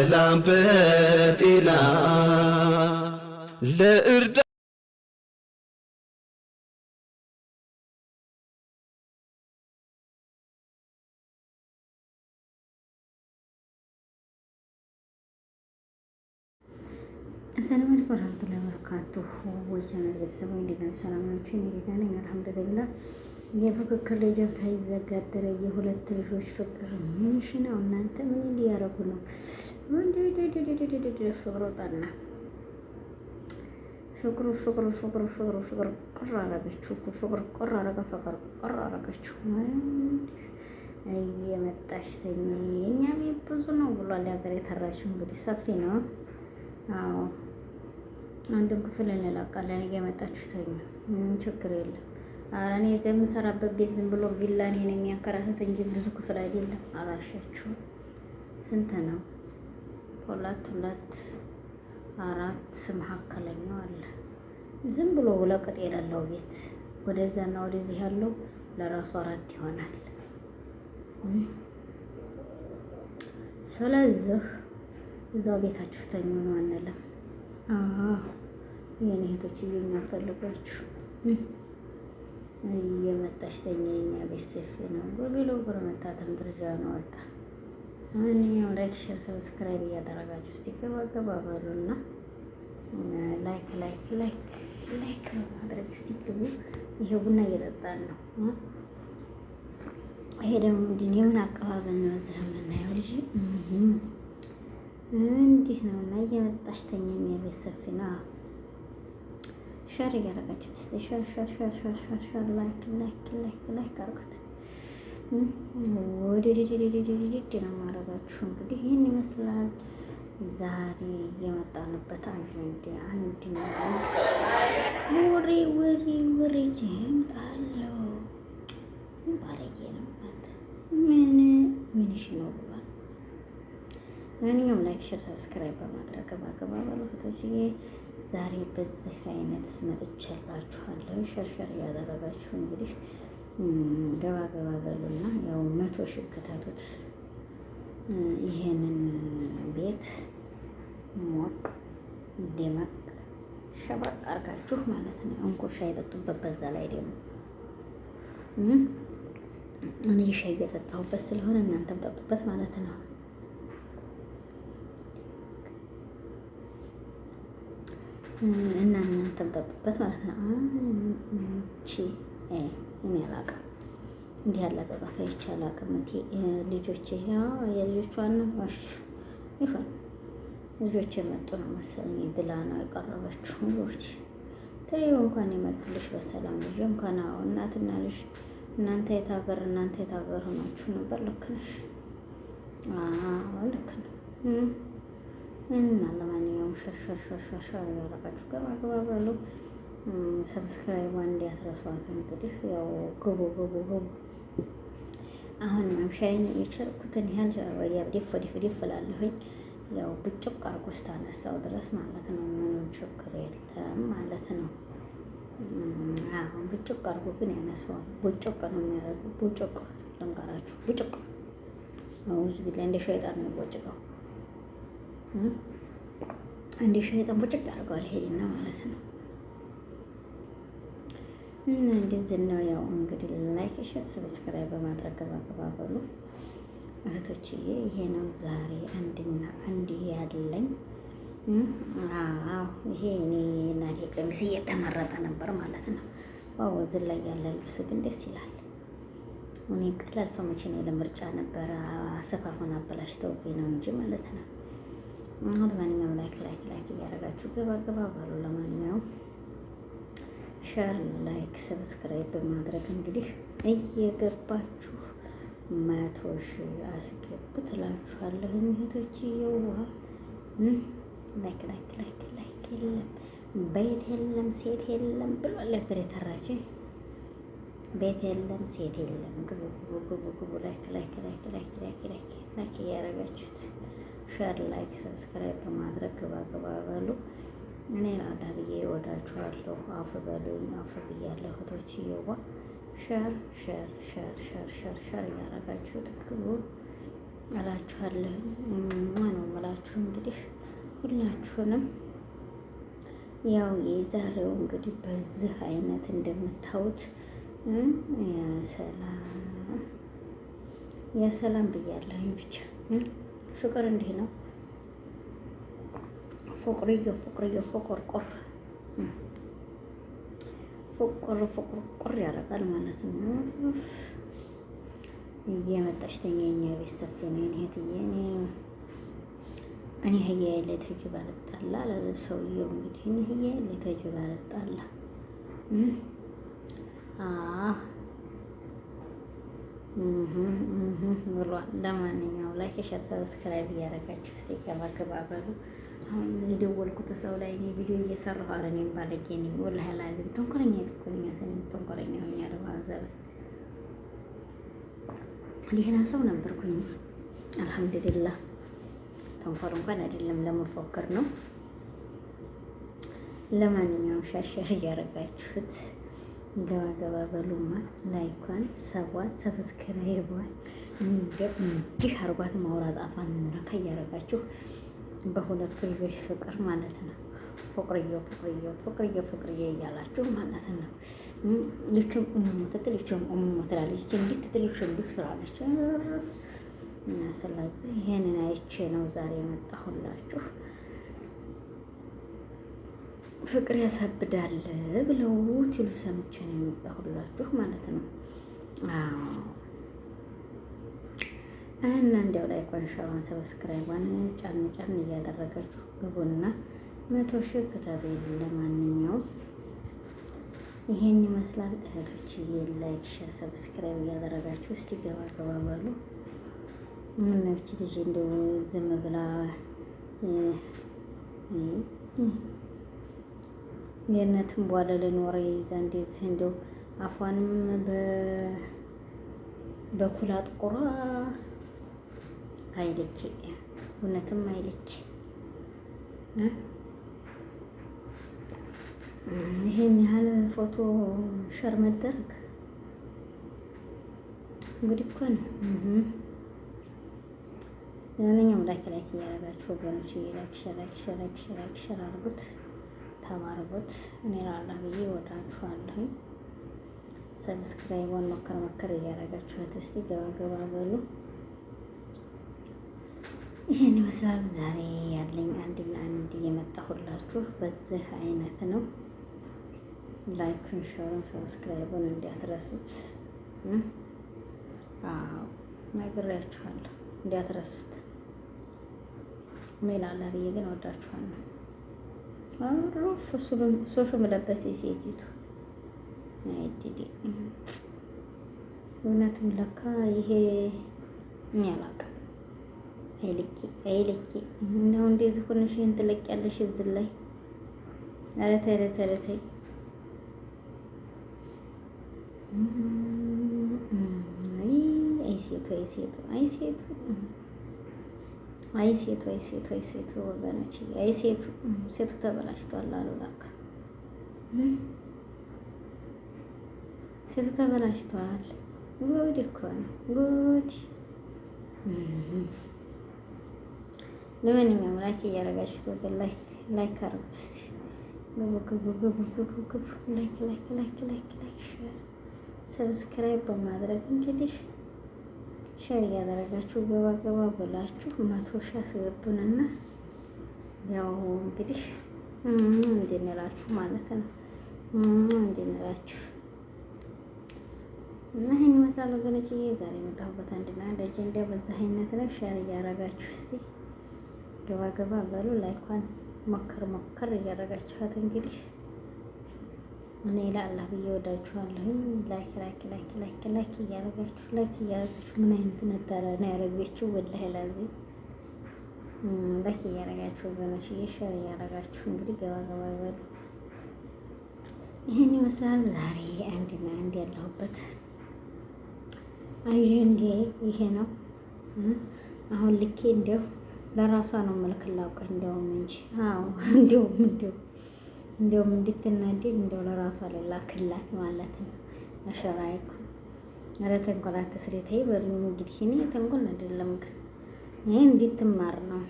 በሰላም በጤና ለእርዳ አሰላሙ አለይኩም ወራህመቱላሂ ወበረካቱሁ። ወይቻናል ቤተሰቦች እንዴት ናችሁ? ሰላም ናችሁ? እኔ ደህና ነኝ አልሐምዱሊላህ። የፍክክር ልጅት አይዘጋደረ የሁለት ልጆች ፍቅር ምንሽ ነው እናንተ? ምን እንዲያረጉ ነው? ፍቅሩ ጠና ፍቅሩ ቁር አረገችው እኮ ፍቅር ቁር አረገ ፍቅር ቁር አረገችው። እየመጣሽ ተኝ የኛ ቤት ብዙ ነው ብሏል። የሀገር የተራችው እንግዲህ ሰፊ ነው። አዎ አንድም ክፍል እንላቃለን። እየመጣችሁ ተኙ፣ ምንም ችግር የለም። ኧረ እኔ እዚያ የምሰራበት ቤት ዝም ብሎ ቪላ እኔን የሚያከራተት እንጂ ብዙ ክፍል አይደለም። አላሻችሁም? ስንት ነው? ሁለት አራት መካከለኛው አለ። ዝም ብሎ ለቅጥ የሌለው ቤት ወደዛና ወደዚህ ያለው ለራሱ አራት ይሆናል። ስለዚህ እዛው ቤታችሁ ተኙ ነው አንለም። የኔ እህቶች እየኛን ፈልጓችሁ እየመጣሽ ተኛ። የኛ ቤት ሰፊ ነው። ጎርቤሎ ጎረመታተን ብርጃ ነው ወጣ። ማንኛውም ላይክ፣ ሼር፣ ሰብስክራይብ እያደረጋችሁ እስቲ ገባ በሉና ላይክ በማድረግ እስቲ ግቡ። ይሄ ቡና እየጠጣን ነው። ይሄ ደግሞ ምንድን የምን አቀባበል ነው? እዚህ የምናየው ልጅ እንዲህ ነው እና እየመጣሽ ተኛኛ ቤት ሰፊ ነው። ሸር እያደረጋችሁት እስቲ ሸር ላይክ አርጉት። ወዲዲዲዲዲዲዲ ነው ማረጋችሁ። እንግዲህ ይህን ይመስላል ዛሬ የመጣንበት አጀንዳ። አንድ ነው ወሬ ጀምጣለው ባለጌ ነው ማለት ምንሽ ነው ብሏል። ማንኛውም ላይክ፣ ሼር፣ ሰብስክራይብ በማድረግ ገባ በሉ እህቶችዬ። ዛሬ በዚህ አይነት መጥቻላችኋለሁ። ሸርሸር እያደረጋችሁ እንግዲህ ገባ በሉና ያው 100 ሺህ ክተቱት። ይሄንን ቤት ሞቅ ደመቅ ሸብረቅ አርጋችሁ ማለት ነው። እንኮ ሻይ ጠጡበት። በዛ ላይ ደግሞ እኔ ሻይ እየጠጣሁበት ስለሆነ እናንተም ጠጡበት ማለት ነው። እና እናንተም ጠጡበት ማለት ነው። እኔ አላውቅም እንዲህ ያለ ተጻፈ ይቻላል። አቅምቴ ልጆቼ የልጆቿን ዋሽ ይሆን ልጆቼ መጡ ነው መሰለኝ ብላ ነው ያቀረበችው። ልጆች ተይው እንኳን የመጡልሽ በሰላም ልጅ እንኳን እናትና ልጅ እናንተ የት ሀገር ሆናችሁ ነበር? ልክ ነሽ። ልክ ነው። እና ለማንኛውም ሸር ያደረጋችሁ ገባ በሉ። ሰብስክራይብ እንዲያትረሷት። እንግዲህ ያው ግቡ። አሁን ማምሻዬን የቻልኩትን ያህል ወዲያ ዲፍ እላለሁኝ። ያው ብጭቅ አርጎ እስካነሳው ድረስ ማለት ነው። ምንም ችግር የለም ማለት ነው። አሁን ብጭቅ አርጎ ግን ያነሳዋል። ቡጭቅ ነው የሚያደርገው። ቡጭቅ ልንገራችሁ፣ ቡጭቅ አውዝ ቢላ እንደ ሸይጣን ነው ቦጭቀው። እንደ ሸይጣን ቡጭቅ ያደርገዋል ሄድና ማለት ነው። እና እንደዚህ ነው። ያው እንግዲህ ላይክ፣ ሼር፣ ሰብስክራይብ በማድረግ ገባ በሉ እህቶችዬ። ይሄ ነው ዛሬ አንድ ያለኝ። ይሄ እኔ እናቴ ቀሚስ እየተመረጠ ነበር ማለት ነው። ዋው እዚህ ላይ ያለ ልብስ ግን ደስ ይላል። እኔ ቀላል ሰው መቼ ነው ለምርጫ ነበረ አሰፋፉን አበላሽተውብኝ ነው እንጂ ማለት ነው። ለማንኛውም ላይክ እያደረጋችሁ ገባ በሉ። ለማንኛውም ሸር፣ ላይክ፣ ሰብስክራይብ በማድረግ እንግዲህ እየገባችሁ 100 ሺህ አስገቡ ትላችኋለሁ እህቶች። የዋ ላይክ የለም ቤት የለም ሴት የለም ብሏል። ፍሬ ተራች ቤት የለም ሴት የለም። ግቡ ላይክ እያደረጋችሁት ሸር፣ ላይክ፣ ሰብስክራይብ በማድረግ ገባ በሉ። እኔ ላዳ ብዬ ወዳችኋለሁ። አፍ በሉኝ። አፍ ብያለሁ እህቶች። ይዋ ሸር እያደረጋችሁት ግቡ እላችኋለሁ። ነው የምላችሁ ሁላችሁንም ያው የዛሬው እንግዲህ በዚህ አይነት እንደምታዩት የሰላም ብያለሁኝ። ብቻ ፍቅር እንዲህ ነው። ፎቅርዮ ፎቆርቆር ፎቆርቆር ያደርጋል ማለት ነው። እየመጣች ተኛኛ ቤት ሰፊ ነው። እኔ ህያ የለ ተጅብ አልጣላ አለ ሰውየው። እንግዲህ እኔ ህያ የለ ተጅብ አልጣላ ብሏል። ለማንኛውም ላይክ፣ ሸር፣ ሰብስክራይብ እያደረጋችሁ ገባ በሉ። አሁን የደወልኩት ሰው ላይ እኔ ቪዲዮ እየሰራሁ ኧረ እኔም ባለጌ ነኝ ወላሂ ላዚም ተንኮለኛ ትኩልኛ ሰኔ ተንኮለኛ ሆኛለሁ። ዘበን ደህና ሰው ነበርኩኝ አልሐምዱሊላህ። ተንኮል እንኳን አይደለም ለመፎከር ነው። ለማንኛውም ሸርሸር እያደረጋችሁት ገባ በሉማ። ላይኳን ሰብስክራይቧን እንዲህ አርጓት ማውራጣቷን ነካ እያደረጋችሁ በሁለቱ ልጆች ፍቅር ማለት ነው። ፍቅርዬ እያላችሁ ማለት ነው። ልቹም ትትል ልቹም ትላለች እንዲህ ትትል ልቹም እንዲህ ትላለች። ስለዚህ ይሄንን አይቼ ነው ዛሬ የመጣሁላችሁ። ፍቅር ያሳብዳል ብለው ትሉ ሰምቼ ነው የመጣሁላችሁ ማለት ነው። እና እንዲያው ላይ ቋንሻዋን ሰብስክራይቧን ጫን እያደረጋችሁ ግቡና 100 ሺህ ክተቱ። ለማንኛውም ይሄን ይመስላል እህቶችዬ። ላይክ፣ ሼር፣ ሰብስክራይብ እያደረጋችሁ እስቲ ገባ በሉ። ምነች ልጅ እንደው ዝም ብላ የእነትን በኋላ ለኖረ ይዛ እንዴት እንደው አፏንም በኩል አጥቁራ አይልኪ እውነትም አይልኪ። ይሄን ያህል ፎቶ ሸር መደረግ እንግዲህ እኮ ነው። ለማንኛውም ላይክ እያደረጋችሁ ወገኖች ላይክ ሸር አድርጉት፣ ተባርጉት። እኔ ላላህ ብዬ ወዳችኋለሁ። ሰብስክራይቧን መከር እያደረጋችኋት እስቲ ገባ በሉ። ይሄን ይመስላል ዛሬ ያለኝ አንድና አንድ የመጣሁላችሁ በዚህ አይነት ነው። ላይክን፣ ሼሩን፣ ሰብስክራይቡን እንዲያትረሱት። ነግሬያችኋለሁ እንዲያትረሱት። እኔ ላላህ ብዬ ግን ወዳችኋለሁ። ሱፍም ለበሰ ሴቲቱ አይዲዲ እውነትም ለካ ይሄ እኔ አላውቅም። አይልኪ እንደው እንደዚህ ሆነሽ ይሄን ትለቂያለሽ እዚህ ላይ። ኧረ ተይ አይ ሴቱ ወገኖች ሴቱ ተበላሽቷል አሉ። ላካ ሴቱ ተበላሽቷል። ጉድ እኮ ነው ጉድ። ለማንኛውም ላይክ እያደረጋችሁት ወገን ላይክ አድርጉት እስቲ። ግቡ ላይክ ሼር ሰብስክራይብ በማድረግ እንግዲህ ሼር እያደረጋችሁ ገባ ብላችሁ 100 ሺህ አስገቡንና ያው እንግዲህ እንድንላችሁ ማለት ነው። እንድንላችሁ እና ይሄን ይመስላል ወገኖች። ዛሬ የመጣሁበት አንድና አንድ አጀንዳ በዛ አይነት ነው። ሼር እያደረጋችሁ እስቲ ገባ በሉ። ላይኳን ሞከር እያደረጋችኋት እንግዲህ እኔ ለአላህ ብዬ ወዳችኋለሁ። ላይክ እያደረጋችሁ ምን አይነት ነጠረ ነው ያደረገችው? ወላሂ ላዚም ላይክ እያደረጋችሁ ወገኖች ሼር እያደረጋችሁ እንግዲህ ገባ በሉ። ይሄን ይመስላል ዛሬ አንድና አንድ ያለሁበት አጀንዳ ይሄ ነው። አሁን ልኬ እንደው ለራሷ ነው መልክላውቀ እንደውም እንጂ እንደውም እንድትናደድ እንደው ለራሷ ልላክላት ማለት ነው። አሸራይኩ አለ ተንኮል አትስሪ ተይ በሉኝ። እንግዲህ እኔ ተንኮል አይደለም ግን ይሄ እንድትማር ነው።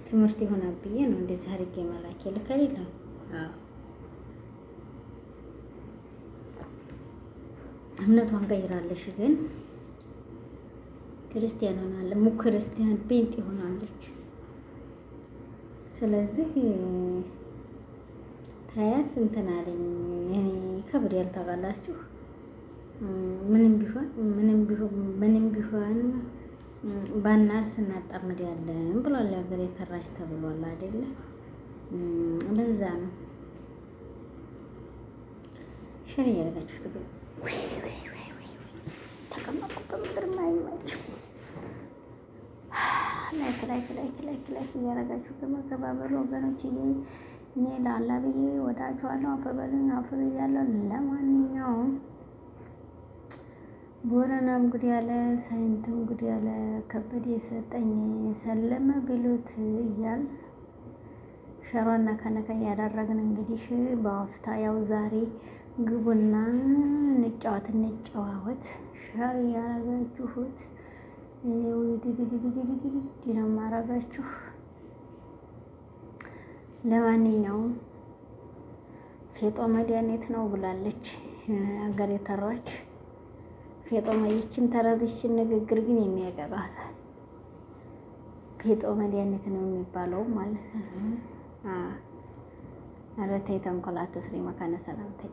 ትምህርት ይሆናል ብዬ ነው እንደዚህ አድርጌ መላክ ልክ አይደለም። እምነቷን ቀይራለሽ፣ ግን ክርስቲያን ሆናለች። ክርስቲያን ጴንጤ ሆናለች። ስለዚህ ታያት እንትን አለኝ እኔ ከብድ ያልታውቃላችሁ ምንም ቢሆን ባናርስ እናጣምድ ያለን ብሏል። ሀገር የተራች ተብሏል አይደለ? ለዛ ነው ሸር እያደረጋችሁት ግን ተቀመጡበት ምድር ማይማችሁ ላይክ እያደረጋችሁ ከመከባበሉ ወገኖች እኔ ለአላ ብዬ ወዳችኋለሁ። አፈበልን አፍ ብያለሁ። ለማንኛውም ቦረናም ጉድ ያለ ሳይንትም ጉድ ያለ ከበድ የሰጠኝ ሰለመ ቢሉት እያል ሸሯና ከነካ እያደረግን እንግዲህ በአፍታ ያው ዛሬ ግቡና እንጫወት ሸር ያረጋችሁት ነው ማረጋችሁ። ለማንኛውም ፌጦ መድኃኒት ነው ብላለች አገር የተራች ፌጦ ይችን ተረትችን ንግግር ግን የሚያቀቃታል። ፌጦ መድኃኒት ነው የሚባለው ማለት ነው። ኧረ ተይ ተንኮል አትስሪ መካነ ሰላም ተይ።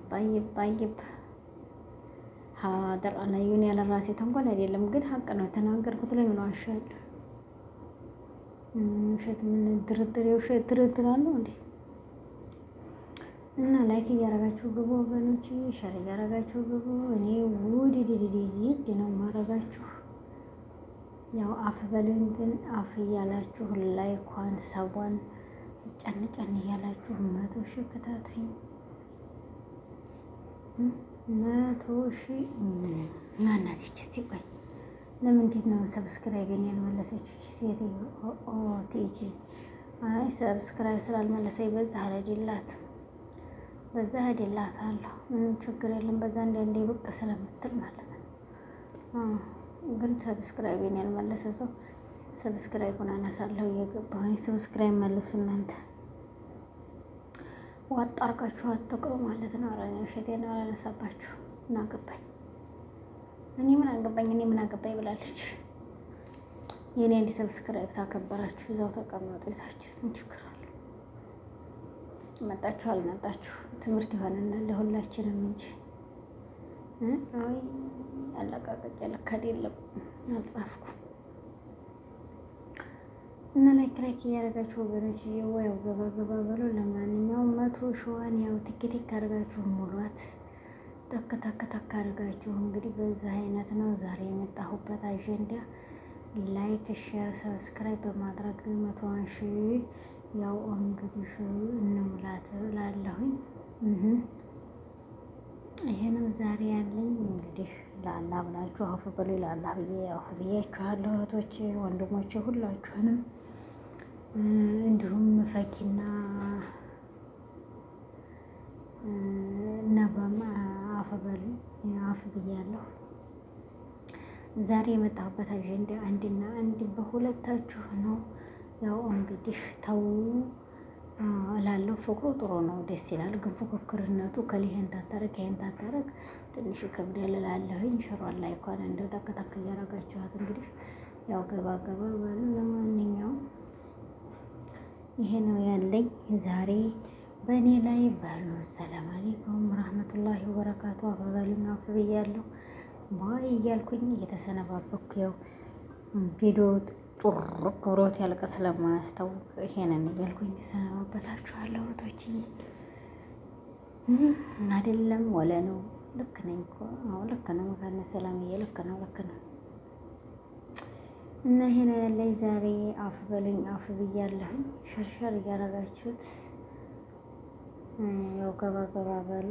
ባየብ ሀደር አላዩን ያለ ራሴ ተንኮል አይደለም ግን ሀቅ ነው የተናገርኩት። ላይ ምን ዋሻለሁ? ውሸት ምን ድርድር አለው እንዴ? እና ላይክ እያረጋችሁ ግቡ ወገኖች፣ ሸር እያረጋችሁ ግቡ። እኔ ውድድድድድ ነው ማረጋችሁ። ያው አፍ በሉኝ ግን አፍ እያላችሁ ላይኳን ሰቧን ጫን እያላችሁ 100,000 ክታቱኝ። 100,000 እናናትች እስቲ ቆይ ለምንድን ነው ሰብስክራይቤን ያልመለሰችው ሴትዮ? ቲጂ አይ ሰብስክራይብ ስላልመለሰኝ በዛ ሄድላታለሁ። ምንም ችግር የለም። በዛ እንደ ብቅ ስለምትል ማለት ነው። ግን ሰብስክራይቤን ያልመለሰ ሰው ሰብስክራይቡን አነሳለሁ እየገባሁ። ሰብስክራይብ መልሱ እናንተ ዋጣ አርጋችሁ አትቅሩ ማለት ነው። ኧረ እኔ ውሸቴን አላነሳባችሁ። ምን አገባኝ እኔ ምን አገባኝ ብላለች። የኔ እንዲ ሰብስክራይብ ታከበራችሁ እዛው ተቀመጡ ይዛችሁ ምን ችግር አለ? መጣችሁ አልመጣችሁ ትምህርት ይሆነናል ለሁላችንም እንጂ አይ አለቃቀቅ ልክ አይደለም አልጻፍኩም። እና ላይክ እያደረጋችሁ ወገኖች ያው ገባ በሉ። ለማንኛውም 100,000 ያው ቲኬት አድርጋችሁ ሙሏት። ተክ አድርጋችሁ እንግዲህ በዛ አይነት ነው ዛሬ የመጣሁበት አጀንዳ። ላይክ ሼር ሰብስክራይብ በማድረግ 100,000 ያው እንግዲህ እንሙላት እላለሁኝ። ይሄ ነው ዛሬ ያለኝ። እንግዲህ ለአላህ ብላችሁ አፉ በሉ። ለአላህ ብዬ አፉ ብያችኋለሁ እህቶቼ ወንድሞቼ ሁላችሁንም። እንዲሁም ፈኪና ነባም አፉ በሉ አፉ ብያለሁ። ዛሬ የመጣሁበት አጀንዳ አንድና አንድ በሁለታችሁ ነው። ያው እንግዲህ ተው እላለሁ። ፍቅሩ ጥሩ ነው፣ ደስ ይላል። ግን ፉክክርነቱ ከሊሄን ታታረግ ትንሽ ከብዳል እላለሁኝ። ሸሯን ላይ እንኳን እንደው ተከታክ እያረጋችኋት እንግዲህ ያው ገባ በሉ። ለማንኛውም ይሄ ነው ያለኝ ዛሬ በእኔ ላይ ባሉ። ሰላም አለይኩም ረህመቱላሂ ወበረካቱ። አፈበልና አፍ ብያለሁ ባይ እያልኩኝ እየተሰነባበኩ ያው ቪዲዮ ጡርቅ ብሮት ያልቀ ስለማያስታውቅ ይሄንን እያልኩኝ ሰነባበታችኋለሁ። እህቶች አይደለም ወለ ነው። ልክ ነኝ እኮ አዎ ልክ ነው። መካነ ሰላምዬ ልክ ነው። እና ይሄ ነው ያለኝ ዛሬ። አፍ በሉኝ አፍ ብያለሁኝ። ሸርሸር እያደረጋችሁት ያው ገባ በሉ።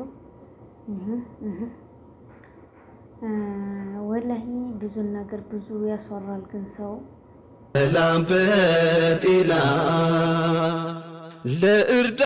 ወላሂ ብዙ ነገር ብዙ ያስወራል ግን ሰው ላምበጤላ ለእርዳ